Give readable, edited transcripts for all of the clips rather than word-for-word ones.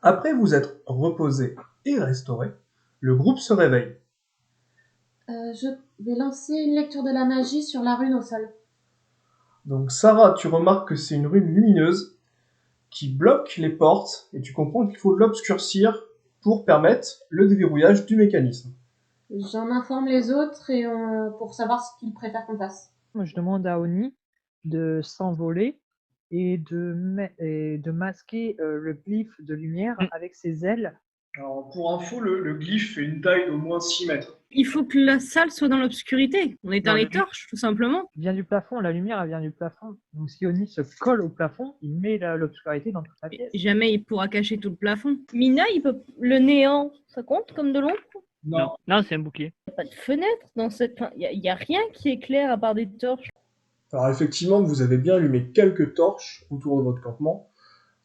Après vous être reposé et restauré, le groupe se réveille. Je vais lancer une lecture de la magie sur la rune au sol. Donc Sarah, tu remarques que c'est une rune lumineuse qui bloque les portes et tu comprends qu'il faut l'obscurcir pour permettre le déverrouillage du mécanisme. J'en informe les autres pour savoir ce qu'ils préfèrent qu'on fasse. Moi, je demande à Oni de s'envoler et de masquer le glyphe de lumière avec ses ailes. Alors pour info, le glyphe fait une taille d'au moins 6 mètres. Il faut que la salle soit dans l'obscurité. On éteint les torches, tout simplement. Il vient du plafond, la lumière elle vient du plafond. Donc si Oni se colle au plafond, il met l'obscurité dans toute la pièce. Jamais il pourra cacher tout le plafond. Mina, le néant, ça compte comme de l'ombre? Non. Non, c'est un bouclier. Il n'y a pas de fenêtre dans cette... Il n'y a rien qui éclaire à part des torches. Alors effectivement, vous avez bien allumé quelques torches autour de votre campement.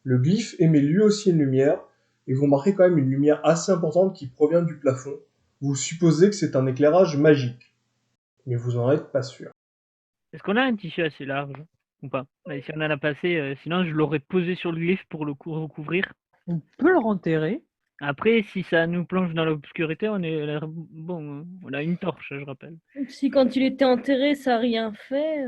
Le glyphe émet lui aussi une lumière, et vous remarquez quand même une lumière assez importante qui provient du plafond. Vous supposez que c'est un éclairage magique, mais vous en êtes pas sûr. Est-ce qu'on a un tissu assez large ou pas? Si on en a pas assez, sinon je l'aurais posé sur le glyphe pour le recouvrir. On peut le renterrer. Après, si ça nous plonge dans l'obscurité, on est bon. On a une torche, je rappelle. Si quand il était enterré, ça n'a rien fait...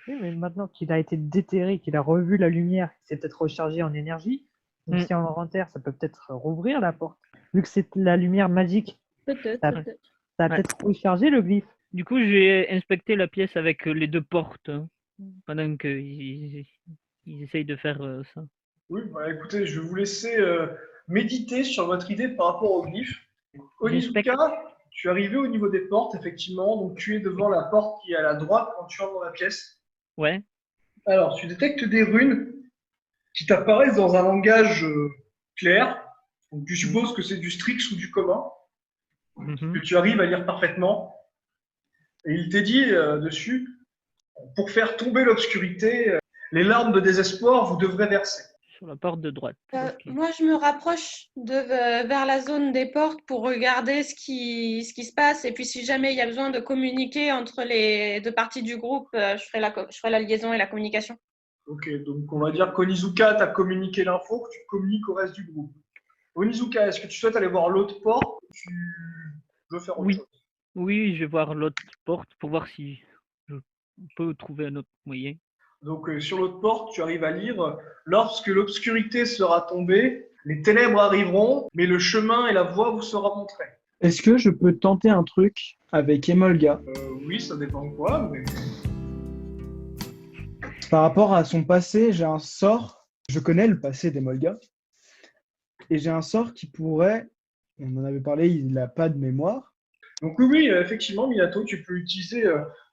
Oui, mais maintenant qu'il a été déterré, qu'il a revu la lumière, qu'il s'est peut-être rechargé en énergie, donc si on le renterre, ça peut peut-être rouvrir la porte. Vu que c'est la lumière magique, Peut-être. ça a peut-être rechargé le glyphe. Du coup, j'ai inspecté la pièce avec les deux portes pendant qu'ils essayent de faire ça. Oui, bah écoutez, je vais vous laisser méditer sur votre idée par rapport au glyphe. Onizuka, tu es arrivé au niveau des portes, effectivement, donc tu es devant la porte qui est à la droite quand tu entres dans la pièce. Ouais. Alors, tu détectes des runes qui t'apparaissent dans un langage clair. Donc, tu supposes que c'est du Strix ou du commun, que tu arrives à lire parfaitement. Et il t'est dit dessus, pour faire tomber l'obscurité, les larmes de désespoir, vous devrez verser. Sur la porte de droite. Moi, je me rapproche vers la zone des portes pour regarder ce qui se passe. Et puis, si jamais il y a besoin de communiquer entre les deux parties du groupe, je ferai la liaison et la communication. Ok, donc on va dire qu'Onizuka t'a communiqué l'info, que tu communiques au reste du groupe. Onizuka, est-ce que tu souhaites aller voir l'autre porte ou tu veux faire autre chose? Oui, je vais voir l'autre porte pour voir si je peux trouver un autre moyen. Donc sur l'autre porte, tu arrives à lire « Lorsque l'obscurité sera tombée, les ténèbres arriveront, mais le chemin et la voie vous sera montré. » Est-ce que je peux tenter un truc avec Emolga? Oui, ça dépend de quoi, mais... Par rapport à son passé, j'ai un sort. Je connais le passé d'Emolga. Et j'ai un sort qui pourrait... On en avait parlé, il n'a pas de mémoire. Donc oui, effectivement, Minato, tu peux utiliser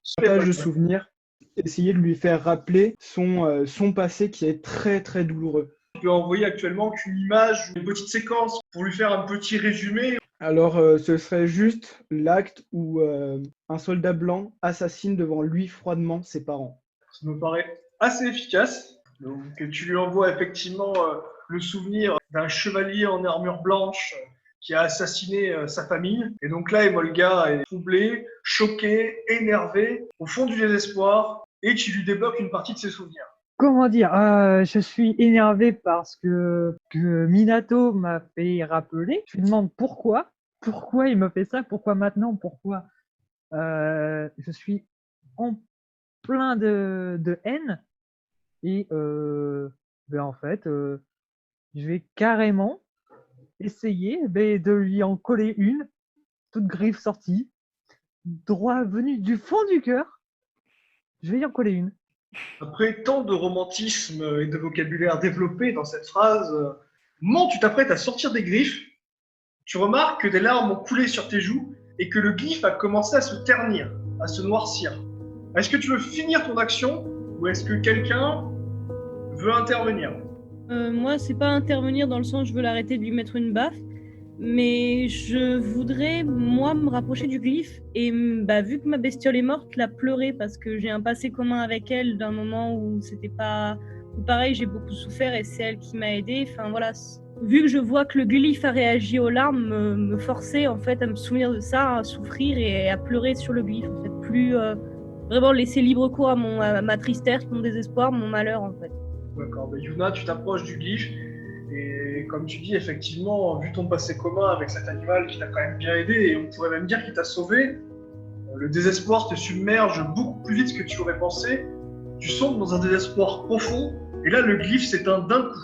ce page de souvenirs. Essayer de lui faire rappeler son passé qui est très très douloureux. Tu peux envoyer actuellement qu'une image, une petite séquence pour lui faire un petit résumé. Alors ce serait juste l'acte où un soldat blanc assassine devant lui froidement ses parents. Ça me paraît assez efficace. Donc tu lui envoies effectivement le souvenir d'un chevalier en armure blanche qui a assassiné sa famille. Et donc là, Emolga est troublé, choqué, énervé, au fond du désespoir, et tu lui débloques une partie de ses souvenirs. Comment dire, je suis énervé parce que Minato m'a fait rappeler. Je lui demande pourquoi il me fait ça, pourquoi maintenant, pourquoi. Je suis en plein de haine et en fait, je vais carrément essayer de lui en coller une, toute griffe sortie, droit venu du fond du cœur. Je vais y en coller une. Après tant de romantisme et de vocabulaire développé dans cette phrase, au moment où tu t'apprêtes à sortir des griffes, tu remarques que des larmes ont coulé sur tes joues et que le glyphe a commencé à se ternir, à se noircir. Est-ce que tu veux finir ton action ou est-ce que quelqu'un veut intervenir? Moi, c'est pas intervenir dans le sens je veux l'arrêter de lui mettre une baffe, mais je voudrais, moi, me rapprocher du glyphe et vu que ma bestiole est morte, la pleurer parce que j'ai un passé commun avec elle d'un moment où c'était pas... Où pareil, j'ai beaucoup souffert et c'est elle qui m'a aidée. Enfin voilà, vu que je vois que le glyphe a réagi aux larmes, me forcer en fait à me souvenir de ça, à souffrir et à pleurer sur le glyphe. En fait, plus vraiment laisser libre cours à ma tristesse, mon désespoir, mon malheur en fait. D'accord, Yuna, tu t'approches du glyphe et comme tu dis, effectivement, vu ton passé commun avec cet animal qui t'a quand même bien aidé, et on pourrait même dire qu'il t'a sauvé, le désespoir te submerge beaucoup plus vite que tu aurais pensé. Tu sombres dans un désespoir profond, et là, le glyphe s'éteint d'un coup.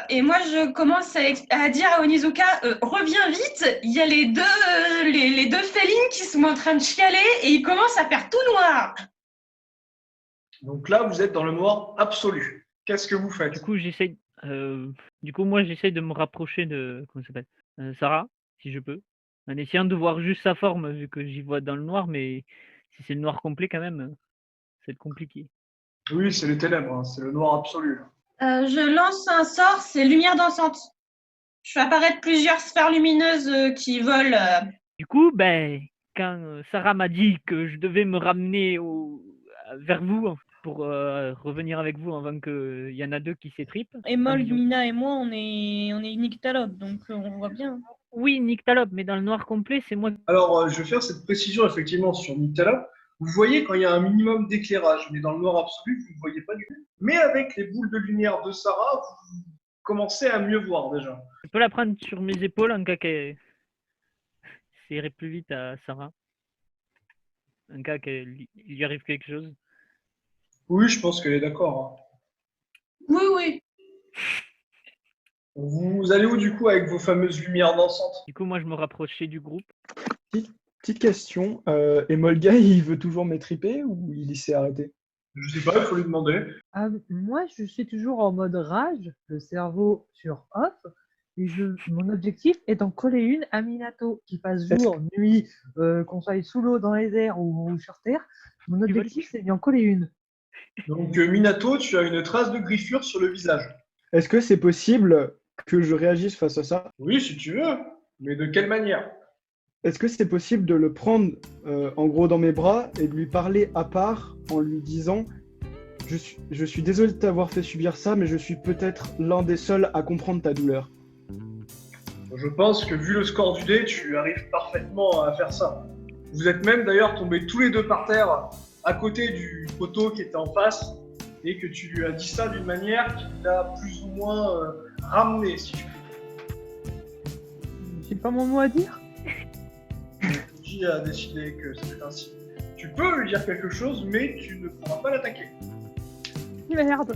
Et moi, je commence à dire à Onizuka, reviens vite, il y a les deux félines qui sont en train de chialer et ils commencent à faire tout noir. Donc là, vous êtes dans le noir absolu. Qu'est-ce que vous faites? Du coup, moi, j'essaye de me rapprocher de, comment ça s'appelle, Sarah, si je peux, en essayant de voir juste sa forme, vu que j'y vois dans le noir, mais si c'est le noir complet, quand même, c'est compliqué. Oui, c'est les ténèbres, hein, c'est le noir absolu. Je lance un sort, c'est lumière dansante. Je fais apparaître plusieurs sphères lumineuses qui volent. Du coup, ben, quand Sarah m'a dit que je devais me ramener vers vous pour revenir avec vous avant qu'il y en a deux qui s'étripent. Et Mold, Mina et moi, on est Nyctalope, donc on voit bien. Oui, Nyctalope, mais dans le noir complet, c'est moi. Alors, je vais faire cette précision effectivement sur Nyctalope. Vous voyez quand il y a un minimum d'éclairage, mais dans le noir absolu, vous ne voyez pas du tout. Mais avec les boules de lumière de Sarah, vous commencez à mieux voir déjà. Je peux la prendre sur mes épaules en cas qu'elle irait plus vite à Sarah. En cas qu'il lui arrive quelque chose. Oui, je pense qu'elle est d'accord. Oui, oui. Vous allez où du coup avec vos fameuses lumières dansantes? Du coup, moi, je me rapprochais du groupe. Petite question, Emolga, il veut toujours m'étriper ou il s'est arrêté? Je sais pas, il faut lui demander. Moi, je suis toujours en mode rage, le cerveau sur off, et mon objectif est d'en coller une à Minato, qui passe jour, nuit, qu'on soit sous l'eau, dans les airs ou sur Terre. Mon objectif, c'est d'y en coller une. Donc Minato, tu as une trace de griffure sur le visage. Est-ce que c'est possible que je réagisse face à ça? Oui, si tu veux, mais de quelle manière? Est-ce que c'est possible de le prendre en gros dans mes bras et de lui parler à part en lui disant je suis désolé de t'avoir fait subir ça, mais je suis peut-être l'un des seuls à comprendre ta douleur. Je pense que vu le score du dé, tu arrives parfaitement à faire ça. Vous êtes même d'ailleurs tombés tous les deux par terre à côté du poteau qui était en face et que tu lui as dit ça d'une manière qui l'a plus ou moins ramené, si tu veux. J'ai pas mon mot à dire? Qui a décidé que c'était ainsi. Tu peux lui dire quelque chose, mais tu ne pourras pas l'attaquer. Merde.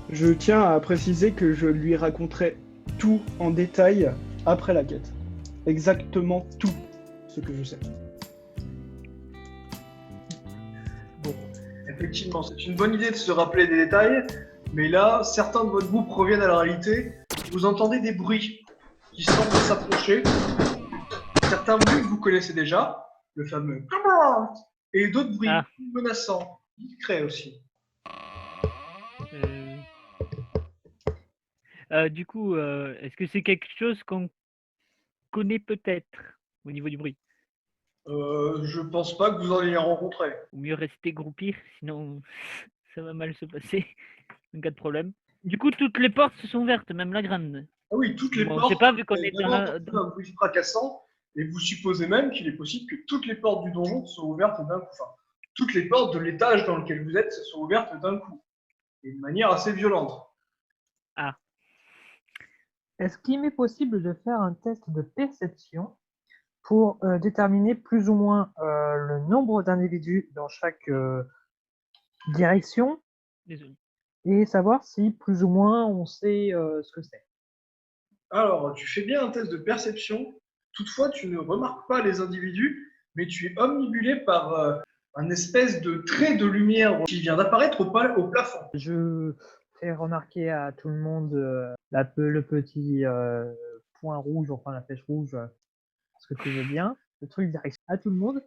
Je tiens à préciser que je lui raconterai tout en détail après la quête. Exactement tout ce que je sais. Bon, effectivement, c'est une bonne idée de se rappeler des détails, mais là, certains de votre groupe reviennent à la réalité. Vous entendez des bruits qui semblent s'approcher. Certains bruits que vous connaissez déjà, le fameux et d'autres bruits plus menaçants, discrets aussi. Du coup, est-ce que c'est quelque chose qu'on connaît peut-être au niveau du bruit? Je pense pas que vous en ayez rencontré. Ou mieux rester groupir, sinon ça va mal se passer en cas de problème. Du coup, toutes les portes se sont ouvertes, même la grande. Ah oui, toutes les portes. Je sais pas, vu qu'on est dans un bruit fracassant, et vous supposez même qu'il est possible que toutes les portes du donjon soient ouvertes d'un coup. Enfin, toutes les portes de l'étage dans lequel vous êtes se sont ouvertes d'un coup, et de manière assez violente. Ah. Est-ce qu'il m'est possible de faire un test de perception pour déterminer plus ou moins le nombre d'individus dans chaque direction? Désolé. Et savoir si plus ou moins on sait ce que c'est? Alors, tu fais bien un test de perception. Toutefois, tu ne remarques pas les individus, mais tu es omnibulé par un espèce de trait de lumière qui vient d'apparaître au plafond. Je fais remarquer à tout le monde le petit point rouge, enfin la flèche rouge, ce que tu veux bien, le truc direction. À tout le monde,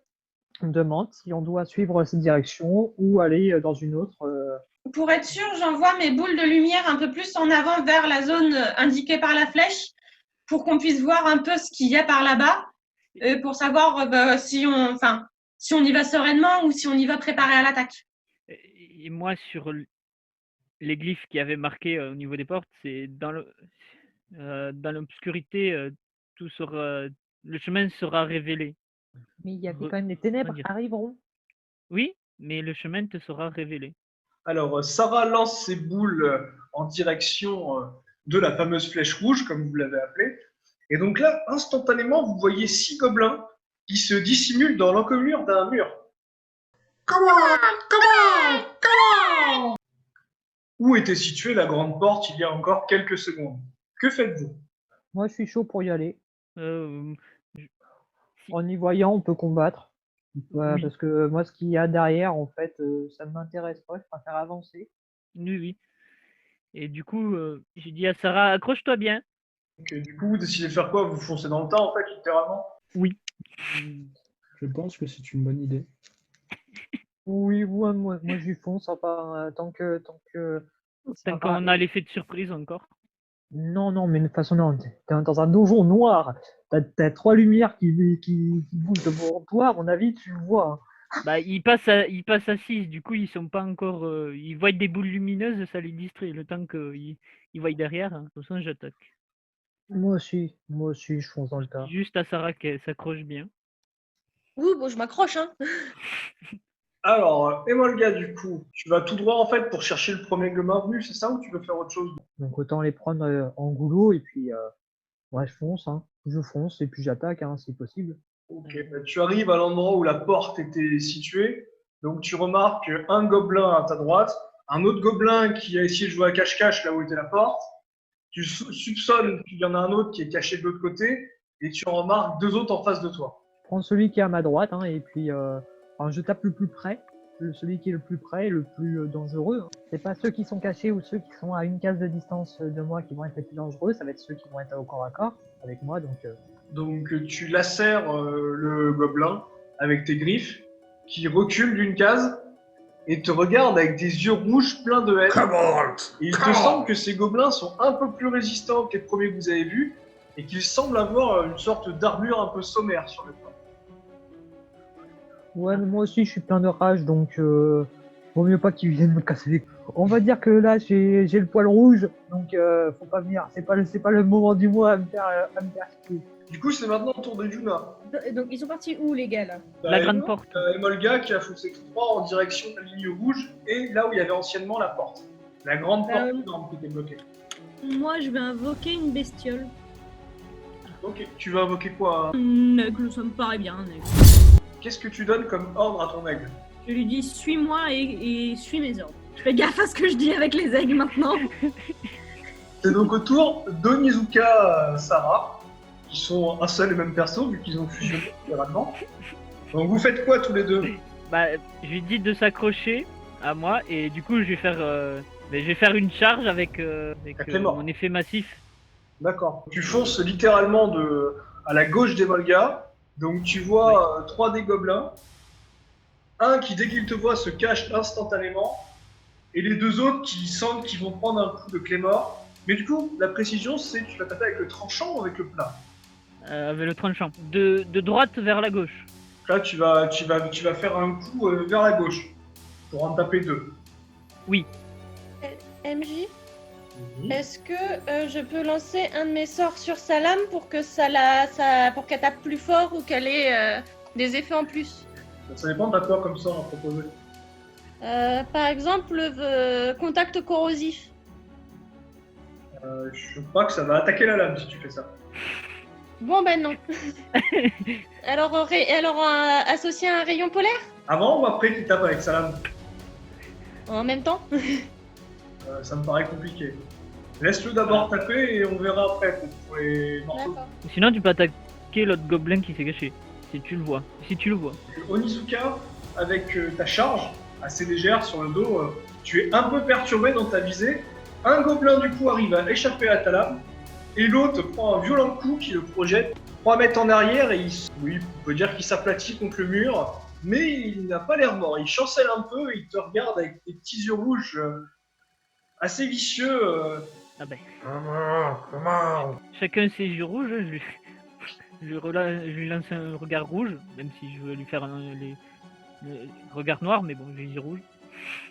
on me demande si on doit suivre cette direction ou aller dans une autre. Pour être sûr, j'envoie mes boules de lumière un peu plus en avant vers la zone indiquée par la flèche pour qu'on puisse voir un peu ce qu'il y a par là-bas et pour savoir si on y va sereinement ou si on y va préparer à l'attaque. Et moi, sur les glyphes qui avaient marqué au niveau des portes, c'est dans l'obscurité, le chemin sera révélé. Mais il y avait quand même les ténèbres arriveront. Oui, mais le chemin te sera révélé. Alors, Sarah lance ses boules en direction de la fameuse flèche rouge, comme vous l'avez appelée. Et donc là, instantanément, vous voyez 6 gobelins qui se dissimulent dans l'encolure d'un mur. Où était située la grande porte il y a encore quelques secondes? Que faites-vous? Moi, je suis chaud pour y aller. Euh, En y voyant, on peut combattre. Ouais, Oui. parce que moi, ce qu'il y a derrière, en fait, ça ne m'intéresse pas. Je préfère avancer. oui, oui. Et du coup, j'ai dit à Sarah, accroche-toi bien. Ok, du coup, vous décidez de faire quoi? Vous foncez dans le tas, en fait, littéralement? Je pense que c'est une bonne idée. Oui, moi, j'y fonce. Enfin, tant que Tant Sarah qu'on a est- l'effet de surprise encore. Non, mais de toute façon, non. T'es dans un donjon noir. T'as 3 lumières qui bougent devant toi. À mon avis, tu le vois. Bah, ils passent à 6, du coup, ils sont pas encore. Ils voient des boules lumineuses, ça les distrait. Le temps qu'ils voient derrière, hein. De toute façon, j'attaque. Moi aussi, je fonce dans le tas. Juste à Sarah qu'elle s'accroche bien. Ouh, bon, je m'accroche, hein. Alors, Emolga, du coup, tu vas tout droit, en fait, pour chercher le premier gobelin venu, c'est ça, ou tu veux faire autre chose? Donc autant les prendre en goulot et puis ouais, je fonce, hein. Je fonce et puis j'attaque, hein, si possible. Ok, bah, tu arrives à l'endroit où la porte était située, donc tu remarques un gobelin à ta droite, un autre gobelin qui a essayé de jouer à cache-cache là où était la porte, tu soupçonnes qu'il y en a un autre qui est caché de l'autre côté, et tu en remarques 2 autres en face de toi. Je prends celui qui est à ma droite, hein, et puis enfin, je tape le plus près. Celui qui est le plus près, le plus dangereux, hein. C'est pas ceux qui sont cachés ou ceux qui sont à une case de distance de moi qui vont être les plus dangereux, ça va être ceux qui vont être au corps à corps avec moi. Donc tu lacères le gobelin avec tes griffes, qui recule d'une case, et te regarde avec des yeux rouges pleins de haine. Et il te semble que ces gobelins sont un peu plus résistants que les premiers que vous avez vus, et qu'ils semblent avoir une sorte d'armure un peu sommaire sur le corps. Ouais, mais moi aussi je suis plein de rage, donc vaut mieux pas qu'ils viennent me casser les couilles. On va dire que là j'ai le poil rouge, donc faut pas venir. C'est pas le moment du mois à me faire chier. Du coup, c'est maintenant le tour de Yuna. Donc, ils sont partis où, les gars, là? La grande porte. Emolga qui a foncé tout droit en direction de la ligne rouge et là où il y avait anciennement la porte. La grande porte énorme qui était bloquée. Moi, je vais invoquer une bestiole. Ok, tu vas invoquer quoi? Un aigle, ça me paraît bien, un aigle. Qu'est-ce que tu donnes comme ordre à ton aigle? Je lui dis, suis-moi et suis mes ordres. Je fais gaffe à ce que je dis avec les aigles maintenant. C'est donc au tour d'Onizuka Sarah, qui sont un seul et même perso, vu qu'ils ont fusionné littéralement. Donc vous faites quoi tous les deux? Bah, je lui dis de s'accrocher à moi et du coup, je vais faire une charge avec mon effet massif. D'accord. Tu fonces littéralement à la gauche d'Emolga, donc tu vois 3 des gobelins, un qui dès qu'il te voit se cache instantanément, et les 2 autres qui sentent qu'ils vont prendre un coup de clé mort. Mais du coup, la précision c'est que tu vas taper avec le tranchant ou avec le plat? Avec le tranchant. De droite vers la gauche. Là, tu vas faire un coup vers la gauche pour en taper 2. Oui. MJ, est-ce que je peux lancer un de mes sorts sur sa lame pour que pour qu'elle tape plus fort ou qu'elle ait des effets en plus? Ça dépend de quoi comme ça à proposer. Par exemple, contact corrosif. Je crois que ça va attaquer la lame si tu fais ça. Bon ben non. alors associer un rayon polaire? Avant ou après qu'il tape avec sa lame? En même temps? Ça me paraît compliqué. Laisse-le d'abord taper et on verra après pour les morceaux. D'accord. Sinon, tu peux attaquer l'autre gobelin qui s'est caché. Si tu le vois. Onizuka, avec ta charge assez légère sur le dos, tu es un peu perturbé dans ta visée. Un gobelin du coup arrive à échapper à ta lame et l'autre prend un violent coup qui le projette 3 mètres en arrière et on peut dire qu'il s'aplatit contre le mur, mais il n'a pas l'air mort. Il chancelle un peu et il te regarde avec des petits yeux rouges assez vicieux. Ah ben. Chacun ses yeux rouges, je lui lance un regard rouge, même si je veux lui faire le regard noir, mais bon, j'ai les yeux rouges.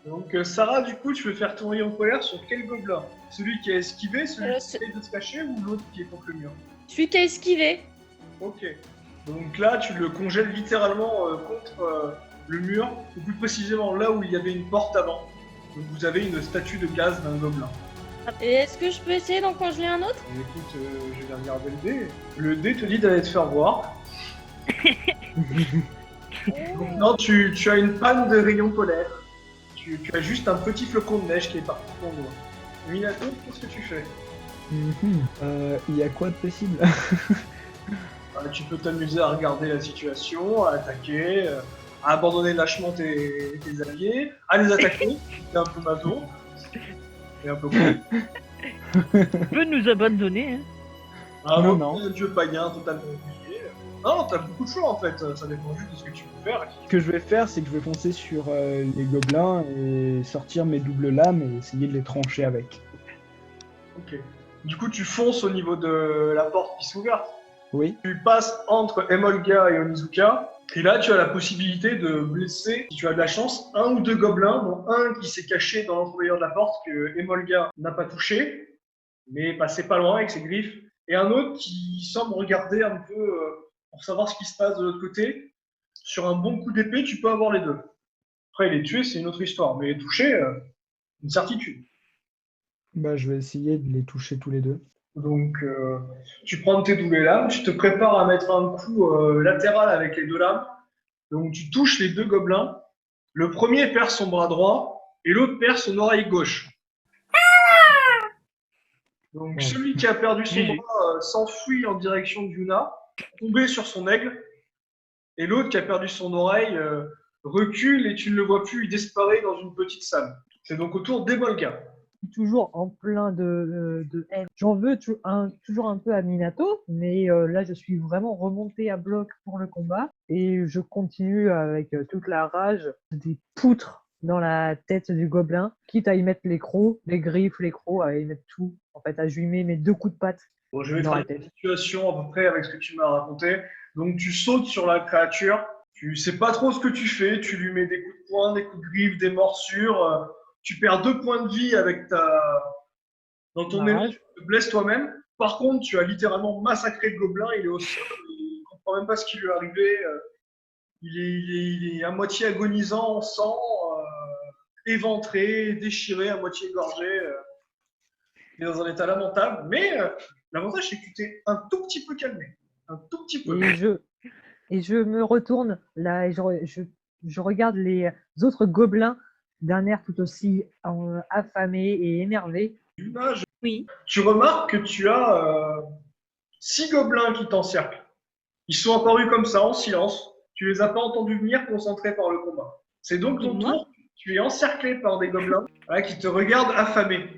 Donc Sarah, du coup, tu veux faire ton rayon polaire sur quel gobelin? Celui qui a esquivé, celui qui essaie de se cacher ou l'autre qui est contre le mur? Celui qui a esquivé. Ok. Donc là, tu le congèles littéralement le mur, ou plus précisément là où il y avait une porte avant. Donc vous avez une statue de gaz d'un gobelin. Et est-ce que je peux essayer d'en congeler un autre? Et écoute, je vais regarder le dé. Le dé te dit d'aller te faire voir. Donc, non, tu as une panne de rayons polaires. Tu as juste un petit flocon de neige qui est parti de ton doigt. Minato, qu'est-ce que tu fais? Il y a quoi de possible? Tu peux t'amuser à regarder la situation, à attaquer, à abandonner lâchement tes alliés, à les attaquer, c'est un peu maso, et un peu cool. Tu peux nous abandonner, hein. Ah Non, non, non. un dieu païen totalement oublié. Non, t'as beaucoup de choix en fait, ça dépend juste de ce que tu veux faire. Ce que je vais faire, c'est que je vais foncer sur les gobelins et sortir mes doubles lames et essayer de les trancher avec. Ok. Du coup, tu fonces au niveau de la porte qui s'est ouverte. Oui. Tu passes entre Emolga et Onizuka, et là tu as la possibilité de blesser, si tu as de la chance, un ou deux gobelins, dont un qui s'est caché dans l'entrebâilleur de la porte que Emolga n'a pas touché, mais passé pas loin avec ses griffes, et un autre qui semble regarder un peu pour savoir ce qui se passe de l'autre côté. Sur un bon coup d'épée, tu peux avoir les deux. Après, les tuer, c'est une autre histoire, mais les toucher, une certitude. Bah, je vais essayer de les toucher tous les deux. Donc, tu prends tes doubles lames, tu te prépares à mettre un coup latéral avec les deux lames. Donc, tu touches les deux gobelins. Le premier perd son bras droit et l'autre perd son oreille gauche. Donc, celui qui a perdu son GG. bras s'enfuit en direction de Yuna, tombé sur son aigle. Et l'autre qui a perdu son oreille recule et tu ne le vois plus, il disparaît dans une petite salle. C'est donc au tour d'Emolga. Toujours en plein de haine. J'en veux toujours un peu à Minato, mais là je suis vraiment remonté à bloc pour le combat et je continue avec toute la rage des poutres dans la tête du gobelin, quitte à y mettre les crocs, les griffes, les crocs, à y mettre tout, en fait, à jumer mes deux coups de patte Bon, je vais dans la traiter tête. la situation à peu près avec ce que tu m'as raconté. Donc tu sautes sur la créature, tu sais pas trop ce que tu fais, tu lui mets des coups de poing, des coups de griffe, des morsures, tu perds 2 points de vie avec dans ton élan, tu te blesses toi-même. Par contre, tu as littéralement massacré le gobelin, il est au sol, il comprend même pas ce qui lui est arrivé, il est à moitié agonisant en sang, éventré, déchiré, à moitié égorgé. Il est dans un état lamentable, mais l'avantage c'est que tu t'es un tout petit peu calmé. Un tout petit peu. Et je me retourne là et je regarde les autres gobelins d'un air tout aussi affamé et énervé. Yuna, Oui. tu remarques que tu as 6 gobelins qui t'encerclent. Ils sont apparus comme ça, en silence. Tu les as pas entendus venir, concentrés par le combat. C'est donc ton Et moi tour. Tu es encerclé par des gobelins qui te regardent affamés.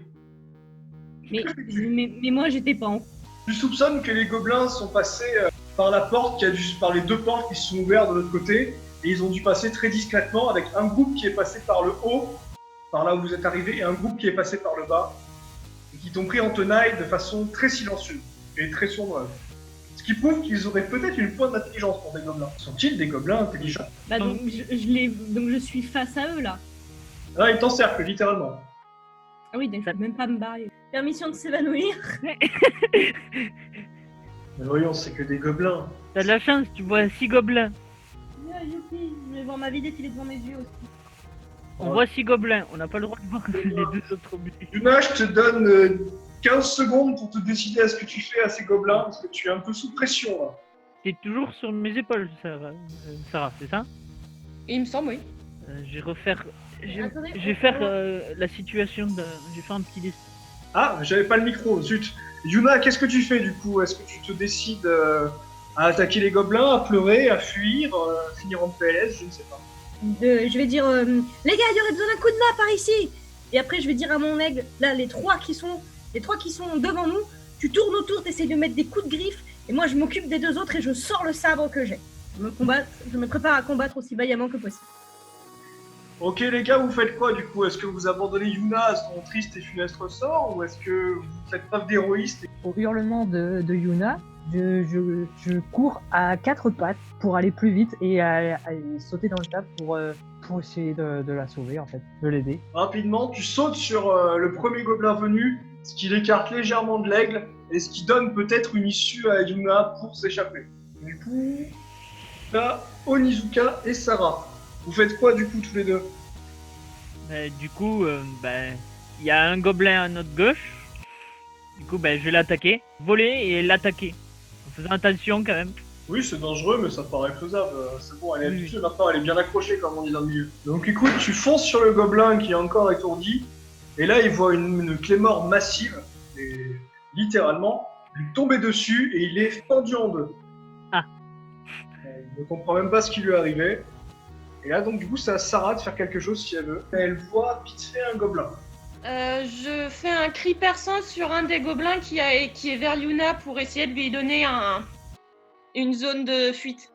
Mais moi, j'étais pas en. Tu soupçonnes que les gobelins sont passés par la porte, par les deux portes qui se sont ouvertes de l'autre côté, et ils ont dû passer très discrètement avec un groupe qui est passé par le haut, par là où vous êtes arrivé, et un groupe qui est passé par le bas, et qui t'ont pris en tenaille de façon très silencieuse et très sournoise. Ce qui prouve qu'ils auraient peut-être une pointe d'intelligence pour des gobelins. Sont-ils des gobelins intelligents? Bah, donc, donc je suis face à eux là. Là, ils t'encerclent, littéralement. Ah oui, donc je peux même pas me barrer. Permission de s'évanouir. Mais voyons, c'est que des gobelins. T'as de la chance, tu vois 6 gobelins. Ah, youpi, je vais voir ma vie défiler devant mes yeux aussi. On voit 6 gobelins, on n'a pas le droit de voir les deux autres objets. Yuna, je te donne 15 secondes pour te décider à ce que tu fais à ces gobelins, parce que tu es un peu sous pression, là. C'est toujours sur mes épaules, Sarah, c'est ça? Il me semble, oui. Je vais refaire. Attendez, Je vais faire la situation de. Je vais faire un petit dessin. Ah, j'avais pas le micro, zut. Yuna, qu'est-ce que tu fais du coup? Est-ce que tu te décides à attaquer les gobelins, à pleurer, à fuir, à finir en PLS? Je ne sais pas. Je vais dire, les gars, il y aurait besoin d'un coup de main par ici. Et après, je vais dire à mon aigle, là, les trois qui sont devant nous, tu tournes autour, t'essayes de mettre des coups de griffe, et moi, je m'occupe des deux autres et je sors le sabre que j'ai. Je me prépare à combattre aussi vaillamment que possible. Ok les gars, vous faites quoi du coup? Est-ce que vous abandonnez Yuna à son triste et funeste sort, ou est-ce que vous faites preuve d'héroïsme? Au hurlement de Yuna, je cours à 4 pattes pour aller plus vite et à sauter dans le tas pour essayer de la sauver, en fait, de l'aider. Rapidement, tu sautes sur le premier gobelin venu, ce qui l'écarte légèrement de l'aigle, et ce qui donne peut-être une issue à Yuna pour s'échapper. Du coup, là, Onizuka et Sarah. Vous faites quoi du coup tous les deux? Du coup, il y a un gobelin à notre gauche. Du coup, je vais l'attaquer. Voler et l'attaquer. En faisant attention quand même. Oui, c'est dangereux, mais ça paraît faisable. C'est bon, elle est Oui, habituée maintenant, elle est bien accrochée, comme on dit dans le milieu. Donc écoute, tu fonces sur le gobelin qui est encore étourdi, et là, il voit une clé mort massive, et littéralement, lui tomber dessus, et il est fendu en deux. Ah. Il ne comprend même pas ce qui lui est arrivé. Et là, donc, du coup, c'est à Sarah de faire quelque chose si elle veut. Elle voit vite fait un gobelin. Je fais un cri perçant sur un des gobelins qui est vers Yuna pour essayer de lui donner une zone de fuite.